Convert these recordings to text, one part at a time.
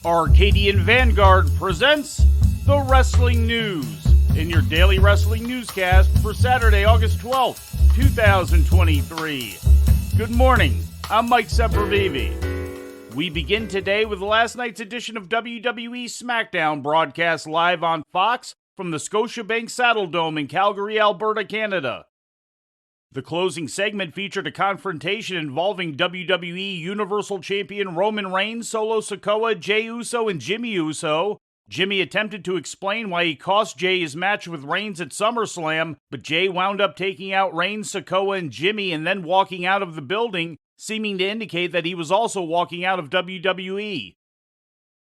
Arcadian Vanguard presents The Wrestling News in your daily wrestling newscast for Saturday, August 12th, 2023. Good morning, I'm Mike Sempervive. We begin today with last night's edition of WWE Smackdown, broadcast live on Fox from the Scotiabank Saddledome in Calgary, Alberta, Canada. The closing segment featured a confrontation involving WWE Universal Champion Roman Reigns, Solo Sikoa, Jey Uso, and Jimmy Uso. Jimmy attempted to explain why he cost Jey his match with Reigns at SummerSlam, but Jey wound up taking out Reigns, Sikoa, and Jimmy and then walking out of the building, seeming to indicate that he was also walking out of WWE.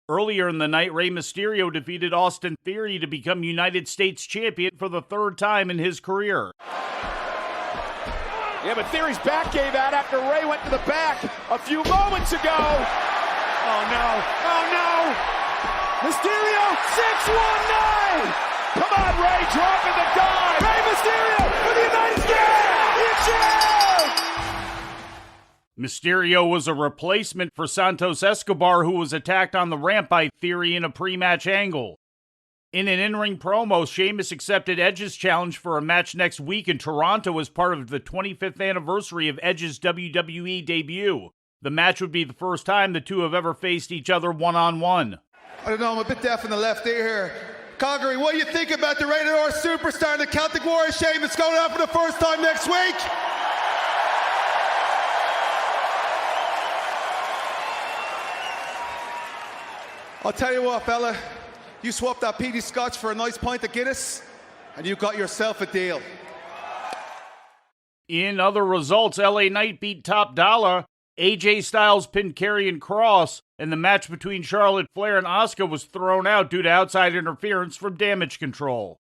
Earlier in the night, Rey Mysterio defeated Austin Theory to become United States Champion for the third time in his career. Yeah, but Theory's back gave out after Rey went to the back a few moments ago. Oh, no. Oh, no. Mysterio, 619. Come on, Rey, dropping the dime. Rey Mysterio for the United States. Mysterio was a replacement for Santos Escobar, who was attacked on the ramp by Theory in a pre-match angle. In an in-ring promo, Sheamus accepted Edge's challenge for a match next week in Toronto as part of the 25th anniversary of Edge's WWE debut. The match would be the first time the two have ever faced each other one-on-one. I don't know, I'm a bit deaf in the left ear here. Calgary, what do you think about the Rated R superstar and the Celtic Warrior Sheamus going out for the first time next week? I'll tell you what, fella. You swapped that peaty scotch for a nice pint of Guinness, and you got yourself a deal. In other results, LA Knight beat Top Dollar, AJ Styles pinned Karrion Kross, and the match between Charlotte Flair and Asuka was thrown out due to outside interference from Damage Control.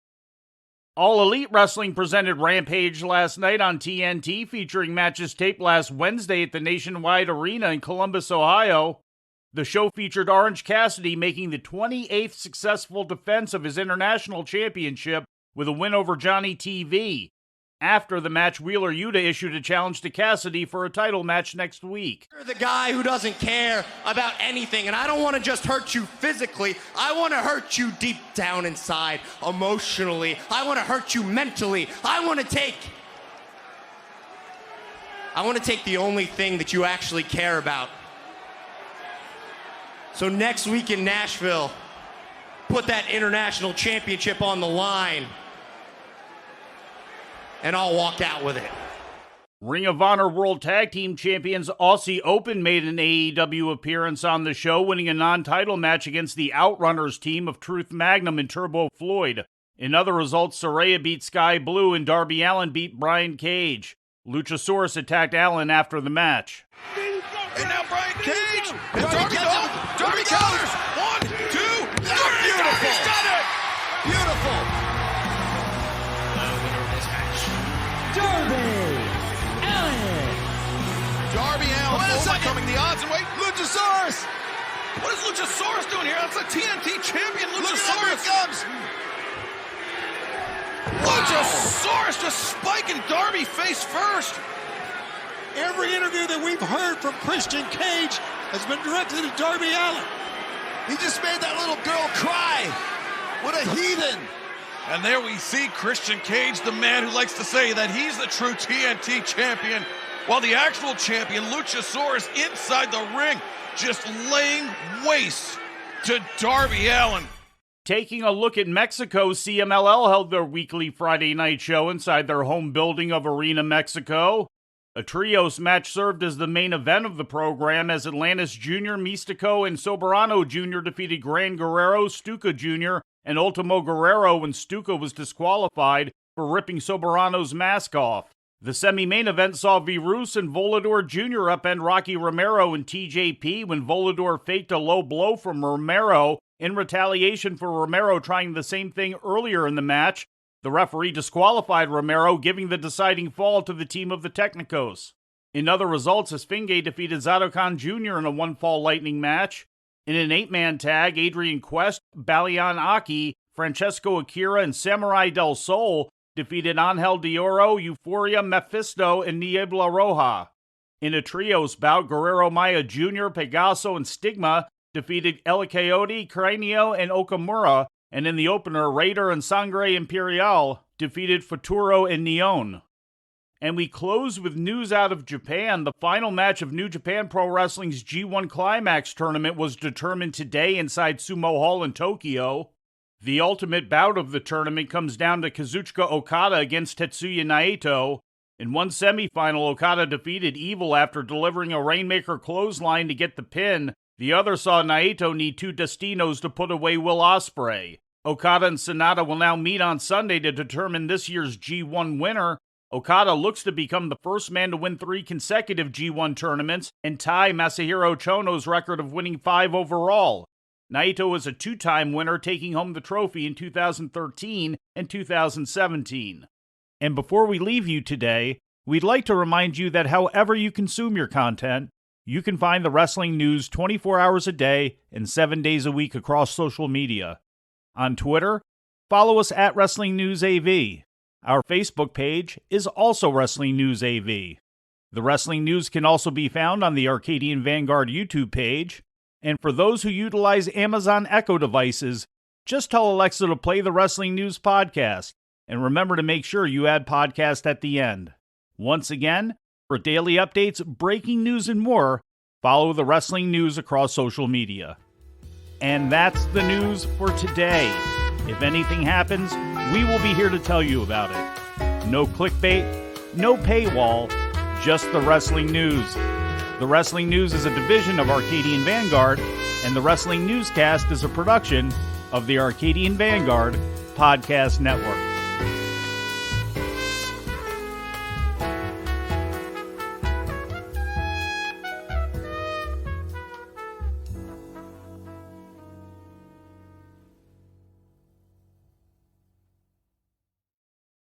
All Elite Wrestling presented Rampage last night on TNT, featuring matches taped last Wednesday at the Nationwide Arena in Columbus, Ohio. The show featured Orange Cassidy making the 28th successful defense of his international championship with a win over Johnny TV. After the match, Wheeler Yuta issued a challenge to Cassidy for a title match next week. You're the guy who doesn't care about anything, and I don't want to just hurt you physically. I want to hurt you deep down inside, emotionally. I want to hurt you mentally. I want to take the only thing that you actually care about. So next week in Nashville, put that international championship on the line, and I'll walk out with it. Ring of Honor World Tag Team Champions Aussie Open made an AEW appearance on the show, winning a non-title match against the Outrunners team of Truth Magnum and Turbo Floyd. In other results, Saraya beat Sky Blue and Darby Allin beat Brian Cage. Luchasaurus attacked Allin after the match. And now Brian Cage! And Darby goes! Darby counters! 1, 2, 3! Beautiful! He's done it! Beautiful! Winner of this match, Darby Allin! Darby Allin overcoming the odds, and wait, Luchasaurus! What is Luchasaurus doing here? That's a TNT champion, Luchasaurus! Comes! Luchasaurus just spiking Darby face first! Every interview that we've heard from Christian Cage has been directed to Darby Allin. He just made that little girl cry. What a heathen. And there we see Christian Cage, the man who likes to say that he's the true TNT champion, while the actual champion, Luchasaurus, inside the ring, just laying waste to Darby Allin. Taking a look at Mexico, CMLL held their weekly Friday night show inside their home building of Arena Mexico. A trios match served as the main event of the program as Atlantis Jr., Mystico, and Soberano Jr. defeated Gran Guerrero, Stuka Jr., and Ultimo Guerrero when Stuka was disqualified for ripping Soberano's mask off. The semi-main event saw Virus and Volador Jr. upend Rocky Romero and TJP when Volador faked a low blow from Romero in retaliation for Romero trying the same thing earlier in the match. The referee disqualified Romero, giving the deciding fall to the team of the Technicos. In other results, Esfinge defeated Zadokan Jr. in a one-fall lightning match. In an 8-man tag, Adrian Quest, Balian Aki, Francesco Akira, and Samurai del Sol defeated Angel de Oro, Euphoria, Mephisto, and Niebla Roja. In a trios bout, Guerrero Maya Jr., Pegaso, and Stigma defeated El Coyote, Cranio, and Okamura, and in the opener, Raider and Sangre Imperial defeated Futuro and Neon. And we close with news out of Japan. The final match of New Japan Pro Wrestling's G1 Climax tournament was determined today inside Sumo Hall in Tokyo. The ultimate bout of the tournament comes down to Kazuchika Okada against Tetsuya Naito. In one semifinal, Okada defeated Evil after delivering a Rainmaker clothesline to get the pin. The other saw Naito need 2 Destinos to put away Will Ospreay. Okada and Sonata will now meet on Sunday to determine this year's G1 winner. Okada looks to become the first man to win 3 consecutive G1 tournaments and tie Masahiro Chono's record of winning 5 overall. Naito is a 2-time winner, taking home the trophy in 2013 and 2017. And before we leave you today, we'd like to remind you that however you consume your content, you can find the wrestling news 24 hours a day and 7 days a week across social media. On Twitter, follow us at Wrestling News AV. Our Facebook page is also Wrestling News AV. The Wrestling News can also be found on the Arcadian Vanguard YouTube page. And for those who utilize Amazon Echo devices, just tell Alexa to play the Wrestling News podcast. And remember to make sure you add podcast at the end. Once again, for daily updates, breaking news, and more, follow the Wrestling News across social media. And that's the news for today. If anything happens, we will be here to tell you about it. No clickbait, no paywall, just the Wrestling News. The Wrestling News is a division of Arcadian Vanguard, and the Wrestling Newscast is a production of the Arcadian Vanguard Podcast Network.